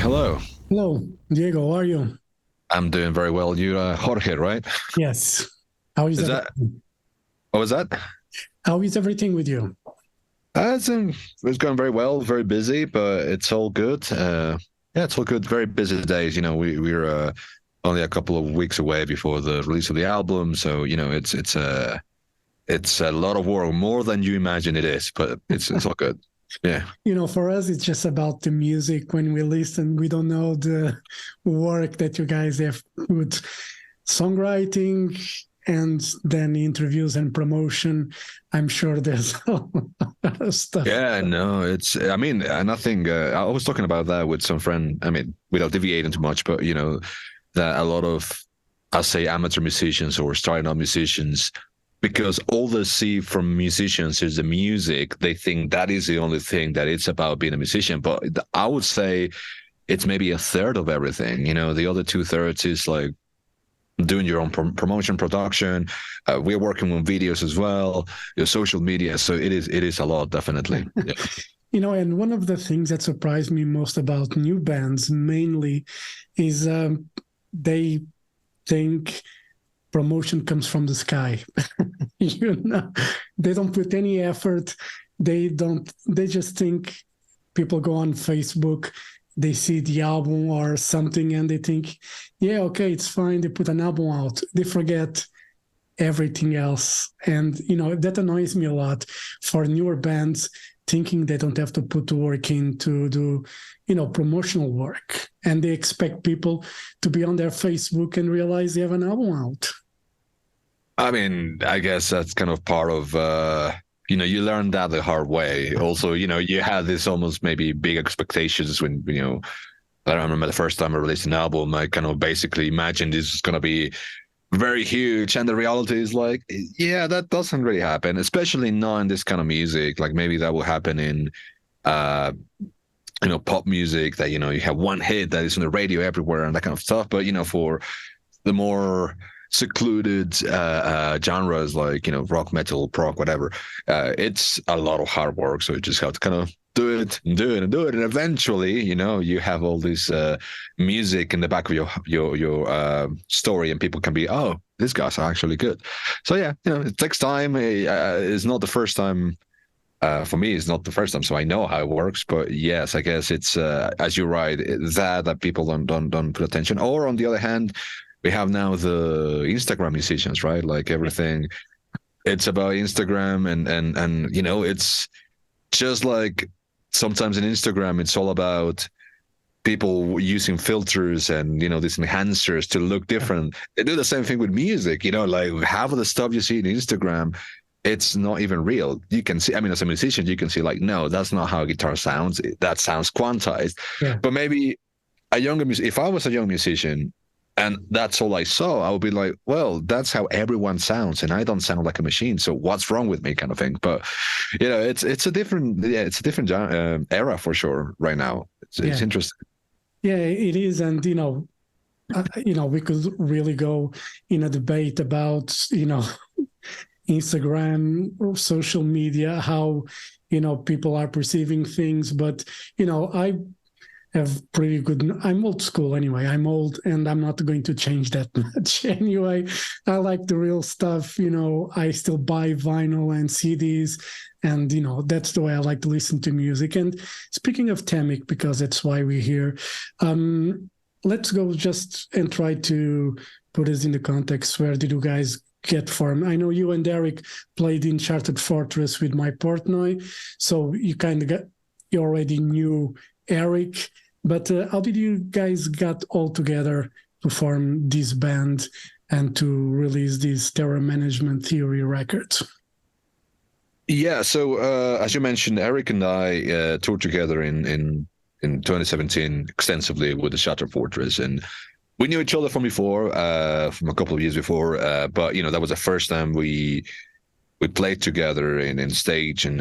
hello. Hello, Diego. How are you? I'm doing very well. You, Jorge, right? Yes. How is Is that, everything? what was that? How is everything with you? It's going very well, very busy, but it's all good. Yeah, it's all good. Very busy days. We're only a couple of weeks away before the release of the album. So, it's a lot of work, more than you imagine it is, but it's all good. Yeah. For us, it's just about the music. When we listen, we don't know the work that you guys have put songwriting and then interviews and promotion. I'm sure there's a lot of stuff. Yeah, no, I mean, nothing. I was talking about that with some friend. I mean, without deviating too much, but that a lot of, I'll say, amateur musicians or starting out musicians, because all they see from musicians is the music, they think that is the only thing that it's about being a musician. But I would say it's maybe a third of everything. The other two thirds is like doing your own promotion, production. We're working on videos as well, your social media. So it is a lot, definitely. Yeah. And one of the things that surprised me most about new bands mainly is they think promotion comes from the sky. you know they don't put any effort. They just think people go on Facebook, they see the album or something, and they think, yeah, okay, it's fine, they put an album out, they forget everything else. And that annoys me a lot for newer bands, thinking they don't have to put the work in to do promotional work, and they expect people to be on their Facebook and realize they have an album out. I mean, I guess that's kind of part of, you learn that the hard way. Also, you had this almost maybe big expectations when, I remember the first time I released an album, I kind of basically imagined this was going to be very huge. And the reality is like, yeah, that doesn't really happen, especially not in this kind of music. Like maybe that will happen in, uh, pop music that, you have one hit that is on the radio everywhere and that kind of stuff. But, for the more secluded genres like rock, metal, prog, whatever, it's a lot of hard work. So you just have to kind of do it and do it and do it, and eventually you have all this music in the back of your story, and people can be, oh, these guys are actually good. So yeah, it takes time. It's not the first time. For me, it's not the first time, so I know how it works. But yes, I guess it's as you're right, that people don't put attention. Or on the other hand, we have now the Instagram musicians, right? Like everything, it's about Instagram, and it's just like sometimes in Instagram, it's all about people using filters and these enhancers to look different. They do the same thing with music. Like half of the stuff you see in Instagram, it's not even real. You can see, I mean, as a musician, you can see like, no, that's not how a guitar sounds. That sounds quantized. Yeah. But maybe if I was a young musician and that's all I saw, I would be like, well, that's how everyone sounds, and I don't sound like a machine. So what's wrong with me, kind of thing. But it's a different era for sure right now. It's Yeah. interesting. Yeah, it is. And we could really go in a debate about Instagram or social media, how people are perceiving things. But I have pretty good, I'm old school anyway. I'm old, and I'm not going to change that much anyway. I like the real stuff. I still buy vinyl and CDs, and that's the way I like to listen to music. And speaking of TEMIC, because that's why we're here, let's go just and try to put us in the context. Where did you guys get formed? I know you and Eric played in Chartered Fortress with My Portnoy, so you already knew Eric. But how did you guys got all together to form this band and to release these Terror Management Theory records? Yeah. So as you mentioned, Eric and I toured together in 2017 extensively with the Shutter Fortress, and we knew each other from before, from a couple of years before. But that was the first time we played together in stage, and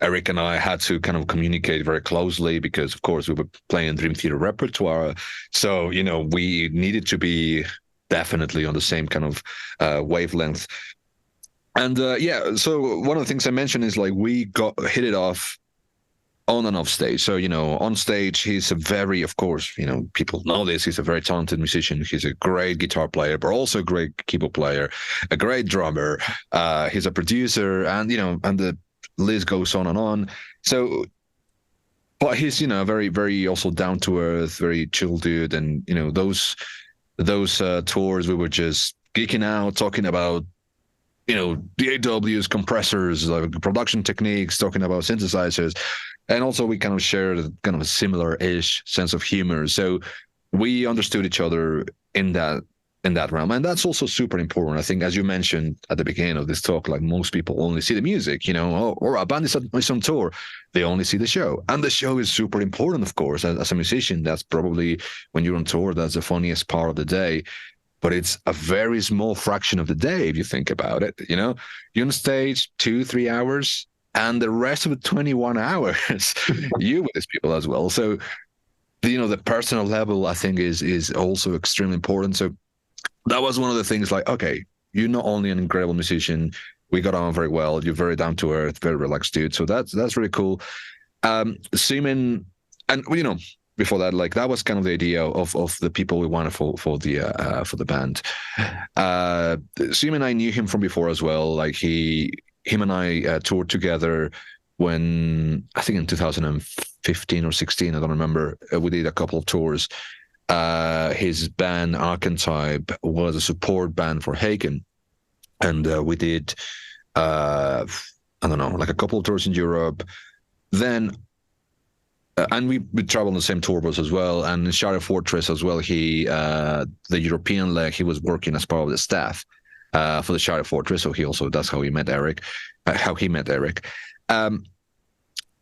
Eric and I had to kind of communicate very closely because, of course, we were playing Dream Theater repertoire. So we needed to be definitely on the same kind of wavelength. And yeah, so one of the things I mentioned is like we got hit it off on and off stage. So, on stage, he's a very, of course, people know this. He's a very talented musician. He's a great guitar player, but also a great keyboard player, a great drummer. He's a producer, and the list goes on and on. So, but he's, very, very also down to earth, very chill dude. And, those tours, we were just geeking out, talking about DAWs, compressors, like production techniques, talking about synthesizers. And also we kind of shared kind of a similar-ish sense of humor. So we understood each other in that realm. And that's also super important. I think, as you mentioned at the beginning of this talk, like most people only see the music, or a band is on tour, they only see the show. And the show is super important, of course. As a musician, that's probably, when you're on tour, that's the funniest part of the day. But it's a very small fraction of the day if you think about it. You're on stage 2-3 hours, and the rest of the 21 hours, you with these people as well. So, the personal level, I think, is also extremely important. So that was one of the things. Like, okay, you're not only an incredible musician, we got on very well. You're very down to earth, very relaxed dude. So that's really cool. Seaman, and before that, like, that was kind of the idea of the people we wanted for the band. Seaman, I knew him from before as well. Like, him and I toured together when, I think, in 2015 or 16, I don't remember. We did a couple of tours. His band Archetype was a support band for Haken, and we did I don't know, like a couple of tours in Europe. Then and we traveled on the same tour bus as well, and in Shadow Fortress as well. The European leg, he was working as part of the staff for the Shadow Fortress. So that's how he met Eric.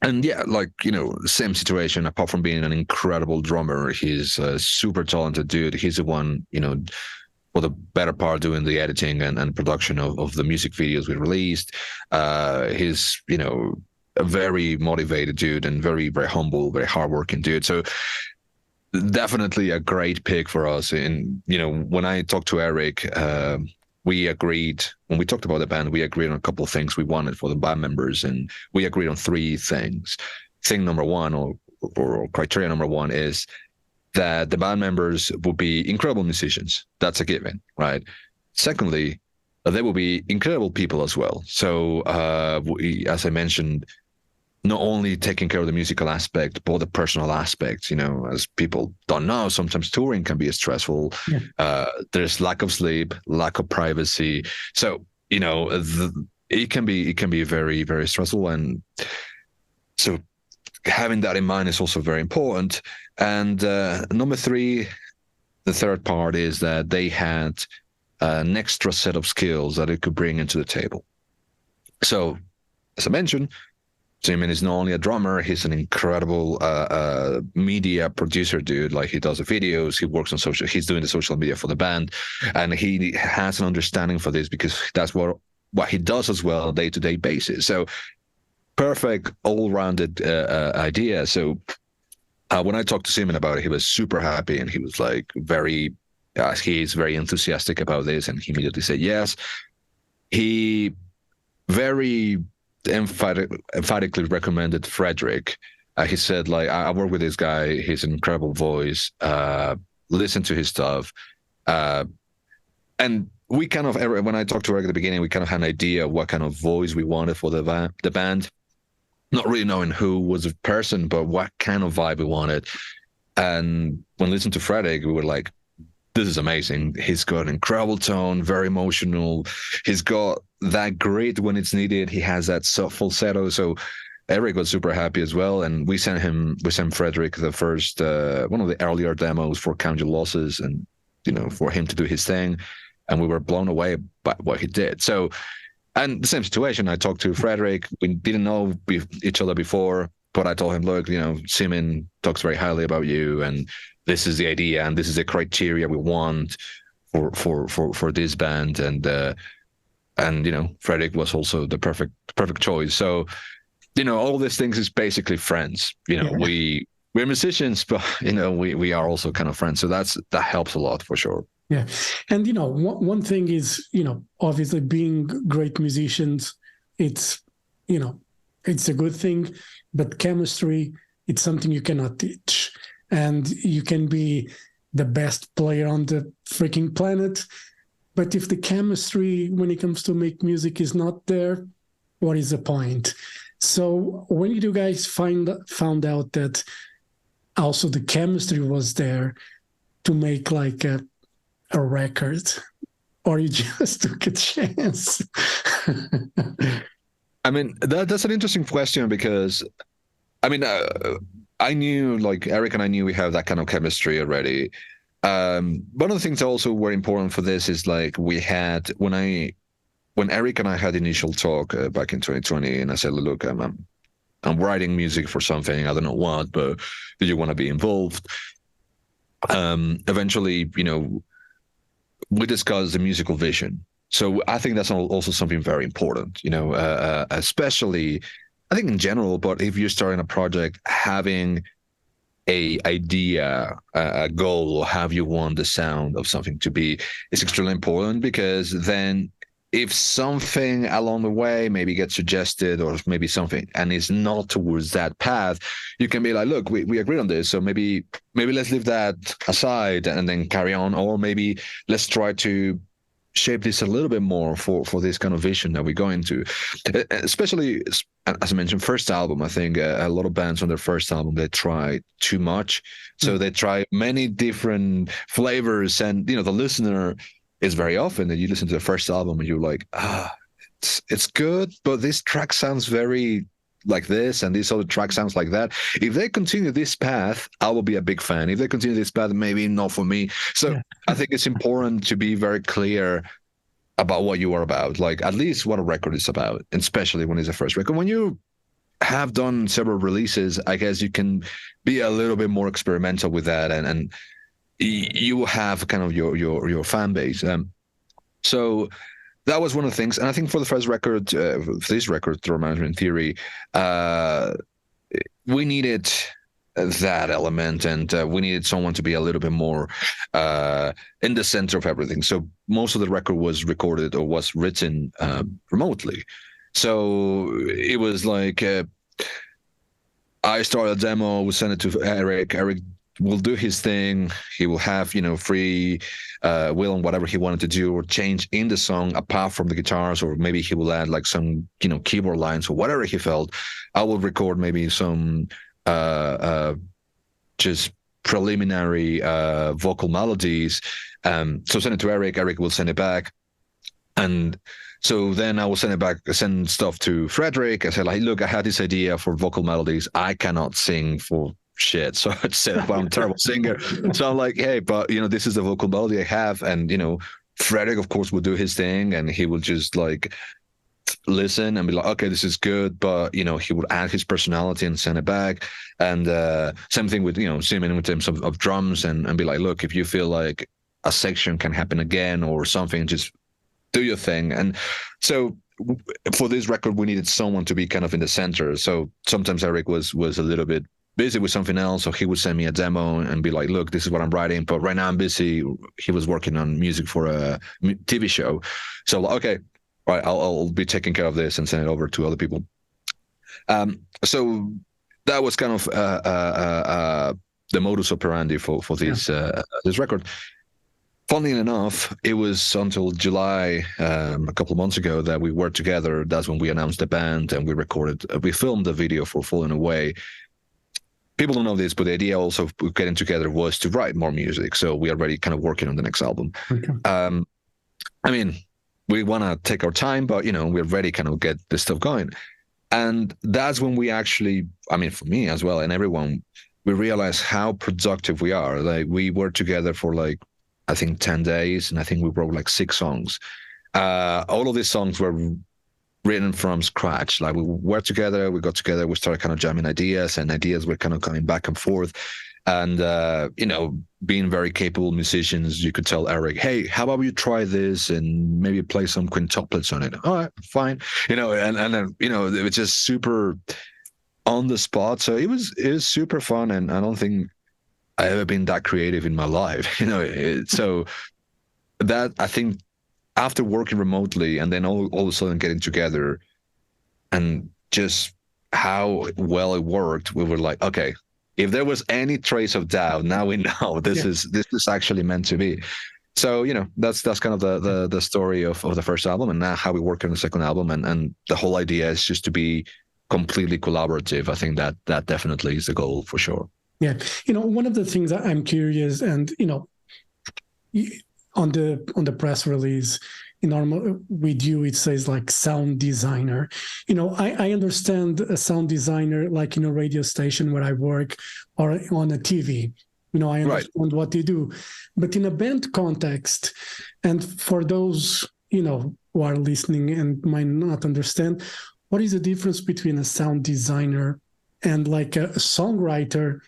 And yeah, like, same situation. Apart from being an incredible drummer, he's a super talented dude. He's the one, for the better part, doing the editing and production of the music videos we released. He's, a very motivated dude, and very, very humble, very hardworking dude. So definitely a great pick for us. And, when I talked to Eric, we agreed, when we talked about the band, we agreed on a couple of things we wanted for the band members, and we agreed on 3 things. Thing number one, or criteria number one, is that the band members will be incredible musicians. That's a given, right? Secondly, they will be incredible people as well. So, as I mentioned, not only taking care of the musical aspect, but the personal aspect. As people don't know, sometimes touring can be stressful. Yeah. There's lack of sleep, lack of privacy. So, it can be very, very stressful. And so having that in mind is also very important. And number 3, the third part, is that they had an extra set of skills that it could bring into the table. So, as I mentioned, Simon is not only a drummer, he's an incredible media producer dude. Like, he does the videos, he works on social, he's doing the social media for the band, and he has an understanding for this because that's what he does as well on a day-to-day basis. So perfect all-rounded idea. So when I talked to Simon about it, he was super happy, and he was like he's very enthusiastic about this, and he immediately said yes. He very emphatically recommended Frederick. He said, like, I work with this guy, he's an incredible voice, listen to his stuff. And we kind of, when I talked to Eric at the beginning, we kind of had an idea of what kind of voice we wanted for the band, not really knowing who was the person, but what kind of vibe we wanted. And when listening to Frederick, we were like, this is amazing. He's got an incredible tone, very emotional. He's got that grit when it's needed. He has that falsetto. So Eric was super happy as well. And we sent Frederick the first, one of the earlier demos for Count Your Losses, and, for him to do his thing. And we were blown away by what he did. So, and the same situation, I talked to Frederick. We didn't know each other before, but I told him, look, Simon talks very highly about you, and this is the idea, and this is the criteria we want for this band. And Frederick was also the perfect choice. So, all these things is basically friends. Yeah. We're musicians, but we are also kind of friends. So that helps a lot for sure. Yeah. And one thing is, obviously, being great musicians, it's it's a good thing, but chemistry, it's something you cannot teach. And you can be the best player on the freaking planet, but if the chemistry when it comes to make music is not there, what is the point? So when did you guys found out that also the chemistry was there to make like a record, or you just took a chance? I mean, that's an interesting question because, I mean, I knew, like Eric and I knew we have that kind of chemistry already. One of the things that also were important for this is like we had when Eric and I had the initial talk back in 2020, and I said, look, I'm writing music for something, I don't know what, but do you want to be involved? Eventually, we discussed the musical vision. So I think that's also something very important, especially I think in general, but if you're starting a project, having a idea, a goal, or how you want the sound of something to be is extremely important, because then if something along the way maybe gets suggested or maybe something and is not towards that path, you can be like, look, we agreed on this, so maybe let's leave that aside and then carry on, or maybe let's try to shape this a little bit more for this kind of vision that we go into. Especially, as I mentioned, first album, I think a lot of bands on their first album, they try too much, so they try many different flavors, and the listener is very often that you listen to the first album and you're like, it's good, but this track sounds very like this, and this other track sounds like that. If they continue this path, I will be a big fan. If they continue this path, maybe not for me. So I think it's important to be very clear about what you are about, like at least what a record is about, and especially when it's a first record. When you have done several releases, I guess you can be a little bit more experimental with that, and you will have kind of your fan base. So that was one of the things. And I think for the first record, for this record, Through Management Theory, we needed that element, and we needed someone to be a little bit more in the center of everything. So most of the record was recorded or was written remotely. So it was like I started a demo, we sent it to Eric. Eric will do his thing. He will have, free will on whatever he wanted to do or change in the song apart from the guitars, or maybe he will add like some, keyboard lines or whatever he felt. I will record maybe some just preliminary vocal melodies. So send it to Eric. Eric will send it back. And so then I will send stuff to Frederick. I said, like, look, I had this idea for vocal melodies. I cannot sing for shit. So I said, well, I'm a terrible singer. So I'm like, hey, but this is the vocal melody I have. And Frederick, of course, will do his thing, and he will just like listen and be like, okay, this is good, but he would add his personality and send it back. And same thing with Simon in terms of drums, and be like, look, if you feel like a section can happen again or something, just do your thing. And so for this record, we needed someone to be kind of in the center. So sometimes Eric was a little bit busy with something else, so he would send me a demo and be like, look, this is what I'm writing, but right now I'm busy. He was working on music for a TV show. So okay, all right, I'll be taking care of this and send it over to other people. So that was kind of the modus operandi for this this record. Funnily enough, it was until July, a couple of months ago, that we worked together. That's when we announced the band, and we filmed the video for Falling Away. People don't know this, but the idea also of getting together was to write more music. So we are already kind of working on the next album. Okay. I mean, we want to take our time, but we're ready to kind of get this stuff going. And that's when we actually, I mean, for me as well, and everyone, we realized how productive we are. Like, we were together for like, I think 10 days, and I think we wrote like 6 songs. All of these songs were written from scratch. Like, we got together, we started kind of jamming ideas, and ideas were kind of coming back and forth. And, being very capable musicians, you could tell Eric, hey, how about you try this and maybe play some quintuplets on it? All right, fine. And then, it was just super on the spot. So it was super fun. And I don't think I ever been that creative in my life, so that, I think, after working remotely and then all of a sudden getting together and just how well it worked, we were like, okay, if there was any trace of doubt, now we know Yeah. this is actually meant to be. So, that's kind of the story of the first album, and now how we work on the second album, and the whole idea is just to be completely collaborative. I think that definitely is the goal for sure. Yeah. One of the things I'm curious, and on the press release, normal with you it says like sound designer. I understand a sound designer like in a radio station where I work or on a TV. I Right. understand what they do, but in a band context, and for those who are listening and might not understand, what is the difference between a sound designer and like a songwriter,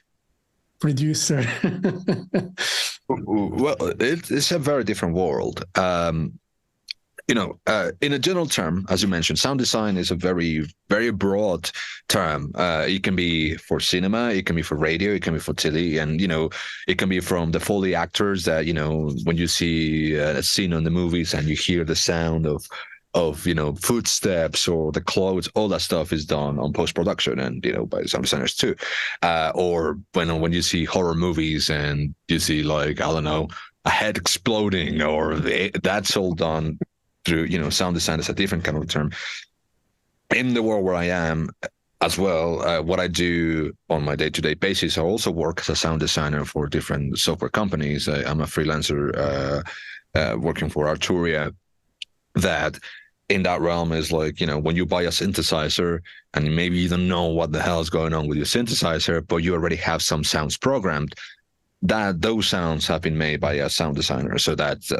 producer? Well, it's a very different world. In a general term, as you mentioned, sound design is a very, very broad term. It can be for cinema, it can be for radio, it can be for TV, and it can be from the Foley actors that when you see a scene on the movies and you hear the sound of footsteps or the clothes, all that stuff is done on post-production and by sound designers too. Or when you see horror movies and you see, like, I don't know, a head exploding, or that's all done through sound design is a different kind of term. In the world where I am as well, what I do on my day-to-day basis, I also work as a sound designer for different software companies. I'm a freelancer working for Arturia. That in that realm is like, when you buy a synthesizer and maybe you don't know what the hell is going on with your synthesizer, but you already have some sounds programmed, that those sounds have been made by a sound designer. So that's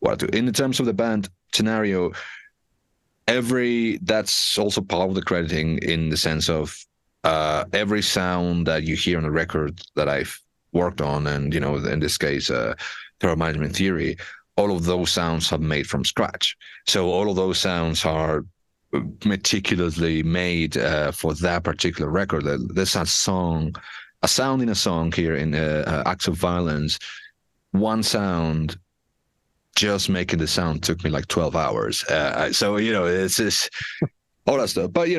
what I do. In terms of the band scenario, that's also part of the crediting, in the sense of every sound that you hear on the record that I've worked on, and in this case, Thorough Management Theory, all of those sounds are made from scratch. So all of those sounds are meticulously made for that particular record. There's a sound in a song here in Acts of Violence. One sound, just making the sound took me like 12 hours. So, it's just all that stuff. But,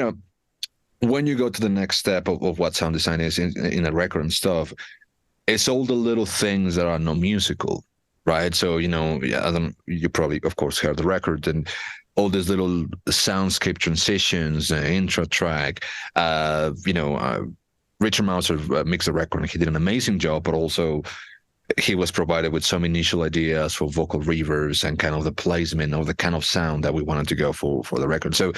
when you go to the next step of what sound design is in a record and stuff, it's all the little things that are not musical, right? So, you probably, of course, heard the record and all these little soundscape transitions, intro track. Richard Mauser mixed the record, and he did an amazing job, but also he was provided with some initial ideas for vocal reverbs and kind of the placement of the kind of sound that we wanted to go for the record. So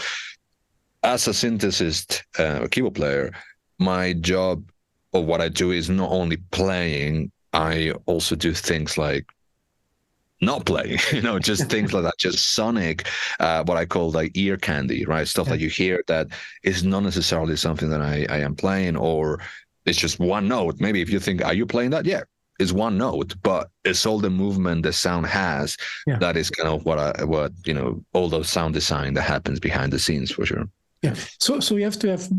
as a synthesist, keyboard player, my job, or what I do, is not only playing, I also do things like not playing, just things like that, just sonic, what I call like ear candy, right? Stuff that you hear that is not necessarily something that I am playing, or it's just one note. Maybe if you think, are you playing that? Yeah, it's one note, but it's all the movement the sound has. Yeah. That is kind of what all those sound design that happens behind the scenes, for sure. Yeah. So you have to have,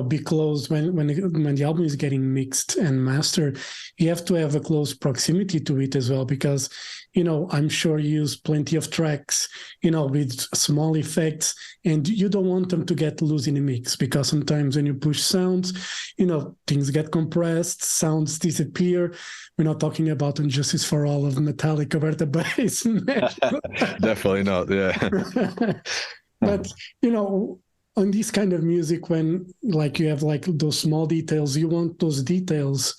be close when the album is getting mixed and mastered. You have to have a close proximity to it as well, because, I'm sure you use plenty of tracks, with small effects, and you don't want them to get loose in the mix, because sometimes when you push sounds, things get compressed, sounds disappear. We're not talking about Injustice for All of Metallica, where the bass. Definitely not. Yeah. But, on this kind of music, when like you have like those small details, you want those details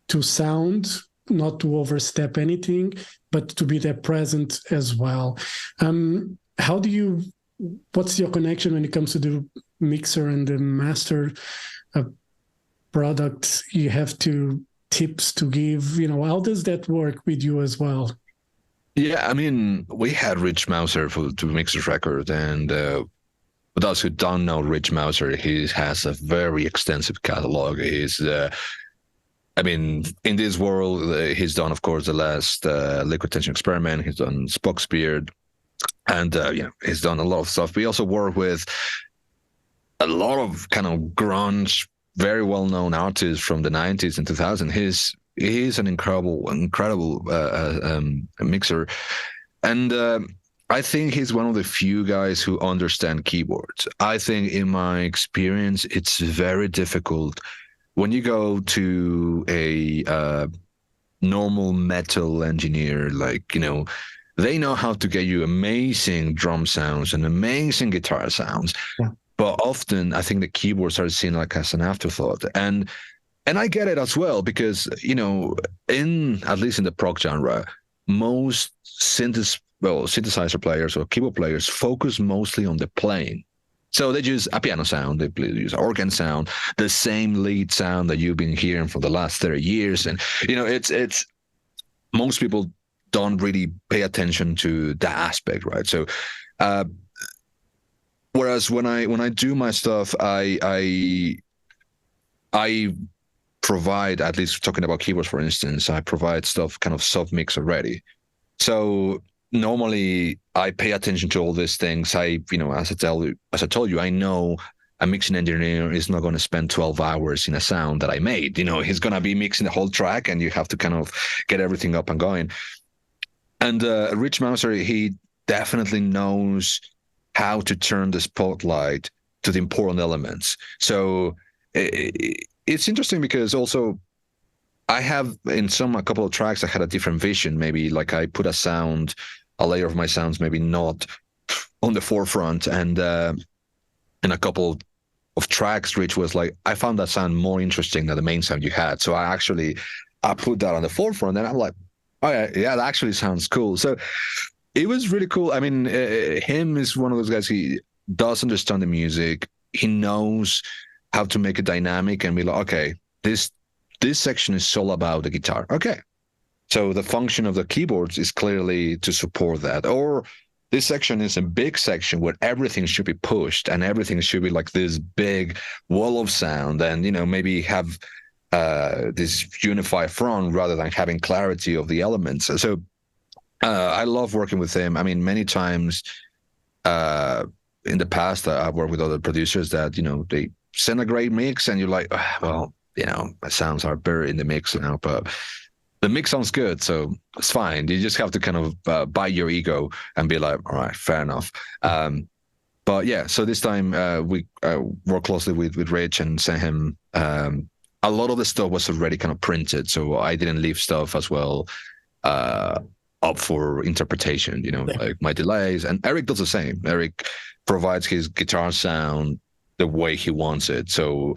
to sound, not to overstep anything, but to be there present as well. What's your connection when it comes to the mixer and the master product? You have tips to give, how does that work with you as well? Yeah, I mean, we had Rich Mauser to mix this record, and for those who don't know Rich Mauser, he has a very extensive catalog. He's, in this world, he's done, of course, the last Liquid Tension Experiment. He's done Spock's Beard, and he's done a lot of stuff. We also work with a lot of kind of grunge, very well-known artists from the 90s and 2000s. He's an incredible mixer, and I think he's one of the few guys who understand keyboards. I think in my experience, it's very difficult when you go to a normal metal engineer, like, they know how to get you amazing drum sounds and amazing guitar sounds. Yeah. But often I think the keyboards are seen like as an afterthought. And I get it as well, because, in at least in the prog genre, most synthesizer players or keyboard players focus mostly on the playing. So they use a piano sound, they use organ sound, the same lead sound that you've been hearing for the last 30 years. And, it's most people don't really pay attention to that aspect, right? So, uh, whereas when I do my stuff, I provide, at least talking about keyboards, for instance, I provide stuff kind of sub mix already. So normally I pay attention to all these things. As I told you, I know a mixing engineer is not going to spend 12 hours in a sound that I made. He's going to be mixing the whole track, and you have to kind of get everything up and going. And Rich Mouser, he definitely knows how to turn the spotlight to the important elements. So it's interesting because also I have a couple of tracks I had a different vision. Maybe like I put a layer of my sounds, maybe not on the forefront, and in a couple of tracks, Rich was like, I found that sound more interesting than the main sound you had. So I put that on the forefront, and I'm like, oh yeah, that actually sounds cool. So it was really cool. I mean, him is one of those guys. He does understand the music. He knows how to make it dynamic and be like, okay, this section is all about the guitar. Okay, so the function of the keyboards is clearly to support that. Or this section is a big section where everything should be pushed and everything should be like this big wall of sound, and maybe have this unified front rather than having clarity of the elements. So I love working with him. I mean, many times in the past, I've worked with other producers that they send a great mix, and you're like, well, my sounds are better in the mix now, but the mix sounds good, so it's fine. You just have to kind of bite your ego and be like, all right, fair enough. But yeah, so this time we worked closely with Rich and sent him. A lot of the stuff was already kind of printed, so I didn't leave stuff as well up for interpretation. Like my delays, and Eric does the same. Eric provides his guitar sound the way he wants it. So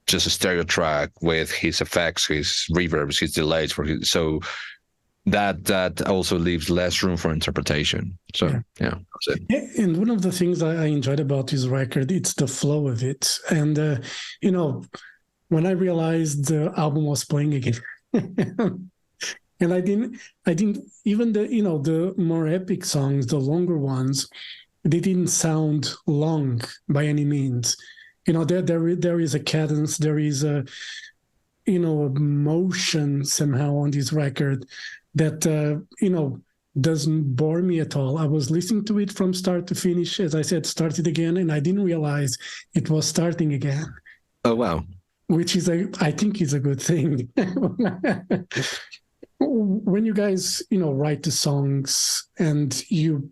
just a stereo track with his effects, his reverbs, his delays so that also leaves less room for interpretation. So yeah, that's it. Yeah, and one of the things I enjoyed about this record, it's the flow of it. And when I realized the album was playing again, and I didn't even the more epic songs, the longer ones, they didn't sound long by any means. There is a cadence, there is a a motion somehow on this record that doesn't bore me at all. I was listening to it from start to finish. As I said, started again, and I didn't realize it was starting again. Oh wow. Which I think is a good thing. When you guys write the songs and you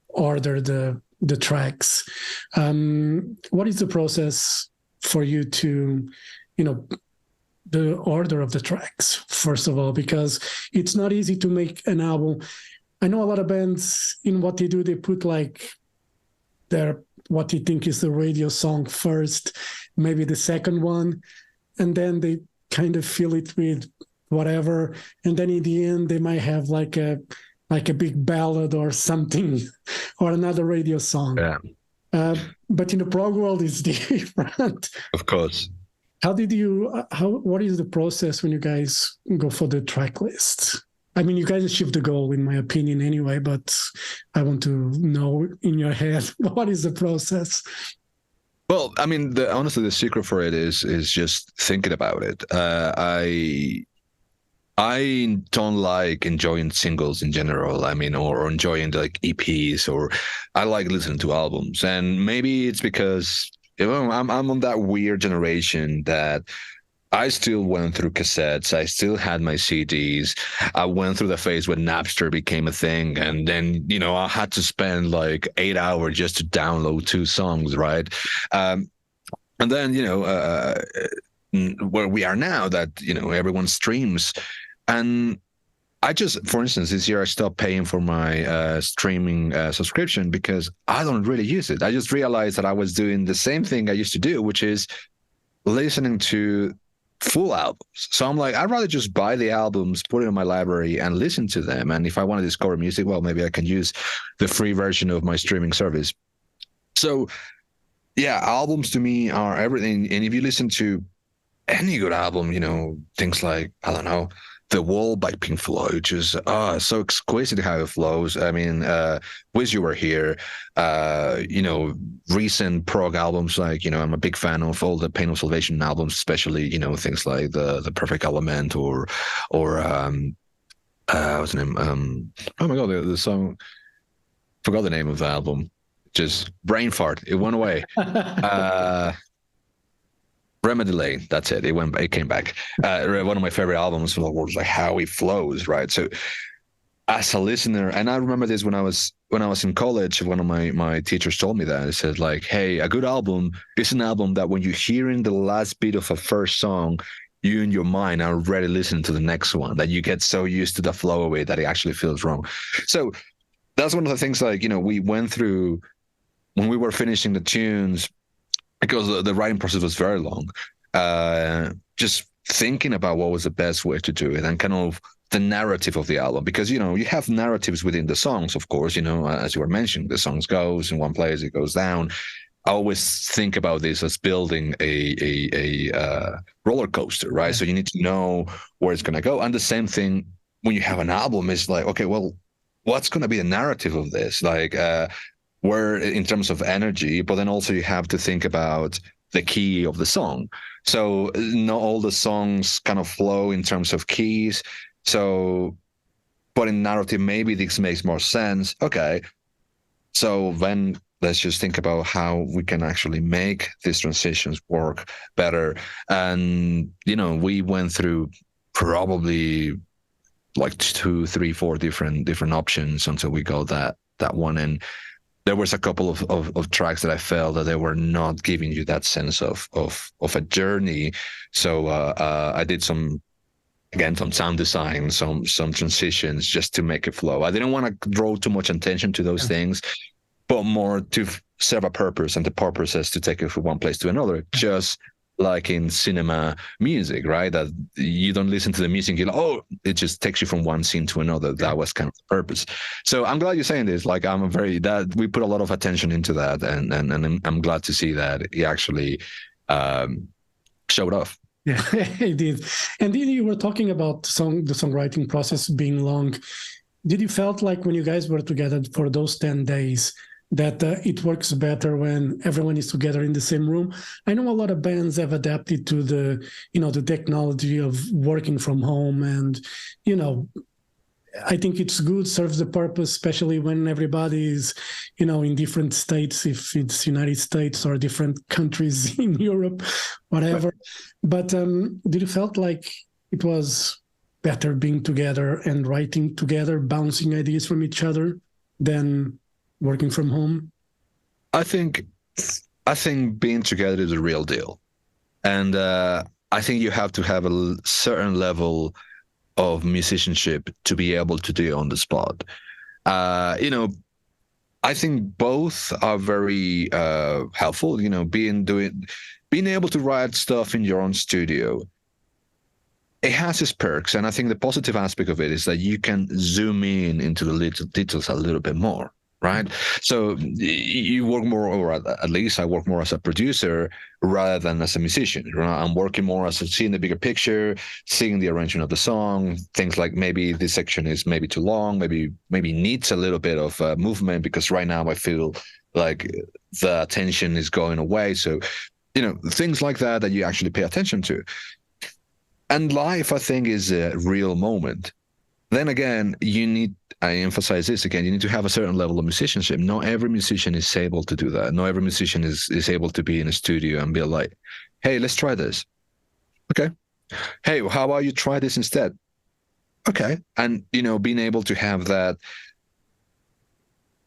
order the tracks, what is the process for you to the order of the tracks, first of all? Because it's not easy to make an album. I know a lot of bands, what they do, they put like what they think is the radio song first, maybe the second one, and then they kind of fill it with whatever, and then in the end they might have like a big ballad or something, or another radio song. Yeah. But in the prog world, it's different. Of course. What is the process when you guys go for the track list? I mean, you guys achieved the goal, in my opinion, anyway, but I want to know in your head, what is the process? Well, I mean, honestly, the secret for it is just thinking about it. I don't like enjoying singles in general. I mean, or enjoying like EPs, or I like listening to albums. And maybe it's because I'm on that weird generation that I still went through cassettes. I still had my CDs. I went through the phase when Napster became a thing. And then, I had to spend like 8 hours just to download 2 songs, right? Um, and then, where we are now that, everyone streams. And I just, for instance, this year I stopped paying for my streaming subscription because I don't really use it. I just realized that I was doing the same thing I used to do, which is listening to full albums. So I'm like, I'd rather just buy the albums, put it in my library, and listen to them. And if I want to discover music, well, maybe I can use the free version of my streaming service. So yeah, albums to me are everything. And if you listen to any good album, things like, I don't know, The Wall by Pink Floyd, just so exquisite how it flows. I mean, Wish You Were Here, recent prog albums like, I'm a big fan of all the Pain of Salvation albums, especially, things like the Perfect Element or what's the name? Oh my god, the song, forgot the name of the album. Just brain fart. It went away. Remedy Lane, that's it. It came back. One of my favorite albums from the world is like how it flows, right? So as a listener, and I remember this when I was in college, one of my teachers told me that. He said, like, hey, a good album is an album that when you're hearing the last beat of a first song, you in your mind are already listening to the next one, that you get so used to the flow of it that it actually feels wrong. So that's one of the things, like, we went through when we were finishing the tunes, because the writing process was very long. Just thinking about what was the best way to do it and kind of the narrative of the album, because you have narratives within the songs, of course. As you were mentioning, the songs goes in one place, it goes down. I always think about this as building a roller coaster, right? Yeah. So you need to know where it's going to go, and the same thing when you have an album is like, okay, well, what's going to be the narrative of this? Like, where in terms of energy, but then also you have to think about the key of the song. So not all the songs kind of flow in terms of keys. So, but in narrative, maybe this makes more sense. Okay. So then let's just think about how we can actually make these transitions work better. And, we went through probably like 2, 3, 4 different options until we got that one. And there was a couple of tracks that I felt that they were not giving you that sense of a journey. So I did some sound design, some transitions just to make it flow. I didn't want to draw too much attention to those things, but more to serve a purpose, and the purpose is to take it from one place to another, just like in cinema music, right? That you don't listen to the music, you're like, oh, it just takes you from one scene to another. That was kind of the purpose. So I'm glad you're saying this. Like, that we put a lot of attention into that, and I'm glad to see that it actually showed off. Yeah, it did. And then you were talking about the songwriting process being long. Did you felt like when you guys were together for those 10 days that it works better when everyone is together in the same room? I know a lot of bands have adapted to the technology of working from home, and I think it's good, serves the purpose, especially when everybody is in different states, if it's United States or different countries in Europe, whatever. But did you felt like it was better being together and writing together, bouncing ideas from each other, than working from home? I think being together is a real deal, and I think you have to have a certain level of musicianship to be able to do it on the spot. I think both are very helpful. Being able to write stuff in your own studio, it has its perks, and I think the positive aspect of it is that you can zoom in into the little details a little bit more. Right. So you work more, or at least I work more as a producer rather than as a musician. Right? I'm working more as seeing the bigger picture, seeing the arrangement of the song, things like maybe this section is maybe too long, maybe needs a little bit of movement, because right now I feel like the attention is going away. So, things like that you actually pay attention to. And life, I think, is a real moment. Then again, I emphasize this again, you need to have a certain level of musicianship. Not every musician is able to do that. Not every musician is able to be in a studio and be like, hey, let's try this. Okay. Hey, how about you try this instead? Okay. And, being able to have that,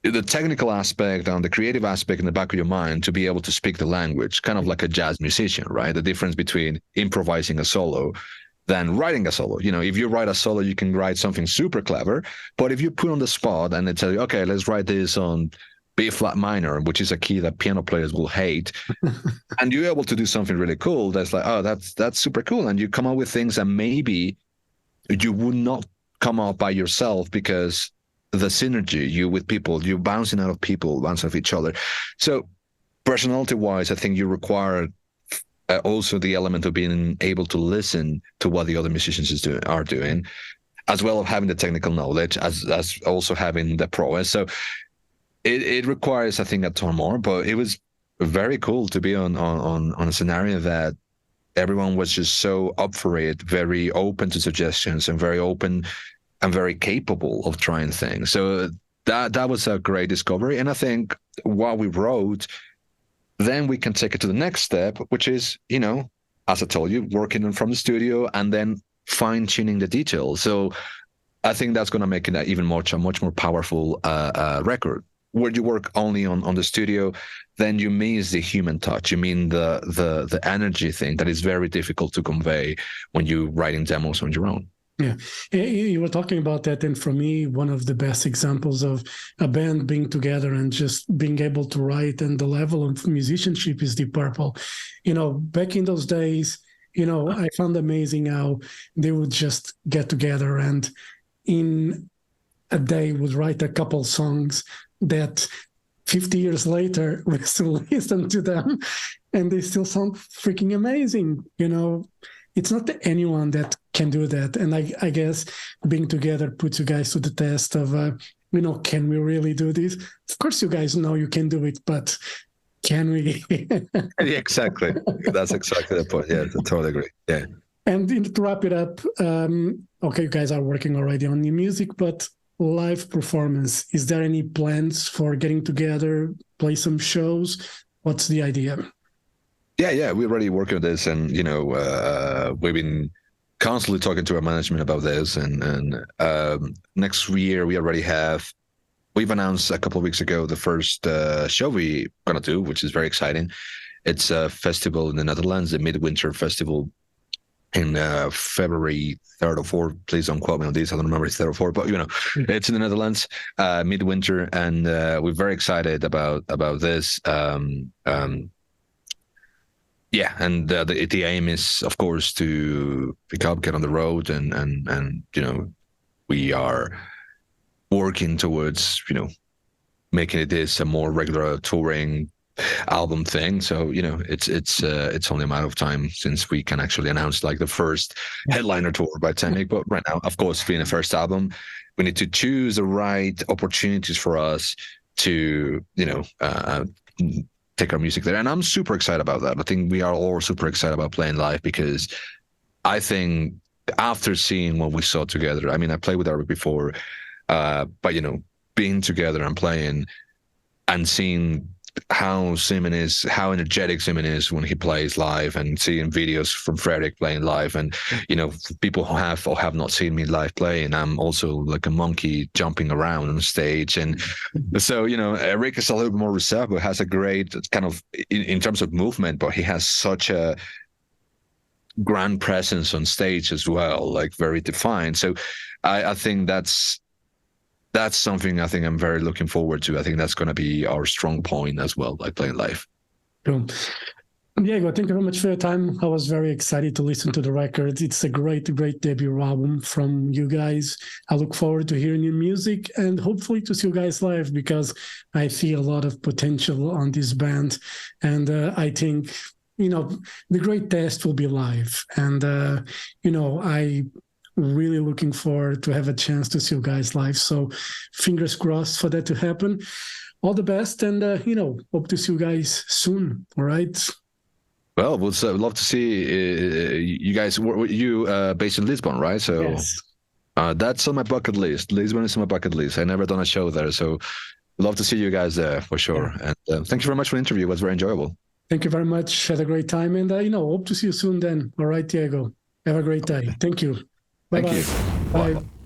the technical aspect and the creative aspect in the back of your mind to be able to speak the language, kind of like a jazz musician, right? The difference between improvising a solo than writing a solo. If you write a solo, you can write something super clever, but if you put on the spot and they tell you, okay, let's write this on B flat minor, which is a key that piano players will hate, and you're able to do something really cool, that's like, oh, that's super cool, and you come up with things that maybe you would not come up by yourself because the synergy you with people, you bouncing out of people, bouncing off each other. So personality wise, I think you require also the element of being able to listen to what the other musicians are doing, as well as having the technical knowledge, as also having the prowess. So it requires, I think, a ton more. But it was very cool to be on a scenario that everyone was just so up for it, very open to suggestions, and very open and very capable of trying things. So that was a great discovery. And I think while we wrote, then we can take it to the next step, which is, as I told you, working from the studio and then fine tuning the details. So I think that's going to make it even a much more powerful record. Where you work only on the studio, then you miss the human touch. You mean the energy thing that is very difficult to convey when you're writing demos on your own. Yeah, you were talking about that, and for me, one of the best examples of a band being together and just being able to write and the level of musicianship is Deep Purple. Back in those days, I found amazing how they would just get together and in a day would write a couple songs that 50 years later we still listen to them and they still sound freaking amazing. It's not anyone that can do that. And I guess being together puts you guys to the test of, can we really do this? Of course, you guys know you can do it, but can we? Yeah, exactly. That's exactly the point. Yeah, I totally agree. Yeah. And to wrap it up, okay, you guys are working already on new music, but live performance, is there any plans for getting together, play some shows? What's the idea? Yeah, we're already working on this, and we've been constantly talking to our management about this. And next year we've announced a couple of weeks ago the first show we're gonna do, which is very exciting. It's a festival in the Netherlands, the Midwinter Festival, in February 3rd or 4th. Please don't quote me on this. I don't remember it's 3rd or 4th, but it's in the Netherlands, midwinter, and we're very excited about this. Yeah, and the aim is, of course, to pick up, get on the road, and we are working towards making it this a more regular touring album thing. So it's only a matter of time since we can actually announce like the first headliner tour by TEMIC. But right now, of course, being the first album, we need to choose the right opportunities for us to take our music there. And I'm super excited about that. I think we are all super excited about playing live, because I think after seeing what we saw together, I mean, I played with Eric before, but being together and playing and seeing how energetic Simon is when he plays live, and seeing videos from Frederick playing live, and people who have or have not seen me live play, and I'm also like a monkey jumping around on stage. And so Eric is a little bit more reserved, but has a great kind of in terms of movement, but he has such a grand presence on stage as well, like very defined. So I think that's something I think I'm very looking forward to. I think that's going to be our strong point as well, like playing live. Cool. Diego, thank you very much for your time. I was very excited to listen to the record. It's a great, great debut album from you guys. I look forward to hearing your music and hopefully to see you guys live, because I see a lot of potential on this band. And I think, the great test will be live. And, I really looking forward to have a chance to see you guys live. So fingers crossed for that to happen. All the best, and hope to see you guys soon. All right. Well, we'd love to see you guys. You based in Lisbon, right? So yes. That's on my bucket list. Lisbon is on my bucket list. I never done a show there, so love to see you guys there for sure. Yeah. And thank you very much for the interview. It was very enjoyable. Thank you very much. Had a great time, and hope to see you soon. Then, all right, Diego. Have a great day. Thank you. Thank Bye-bye. you. Bye. Bye.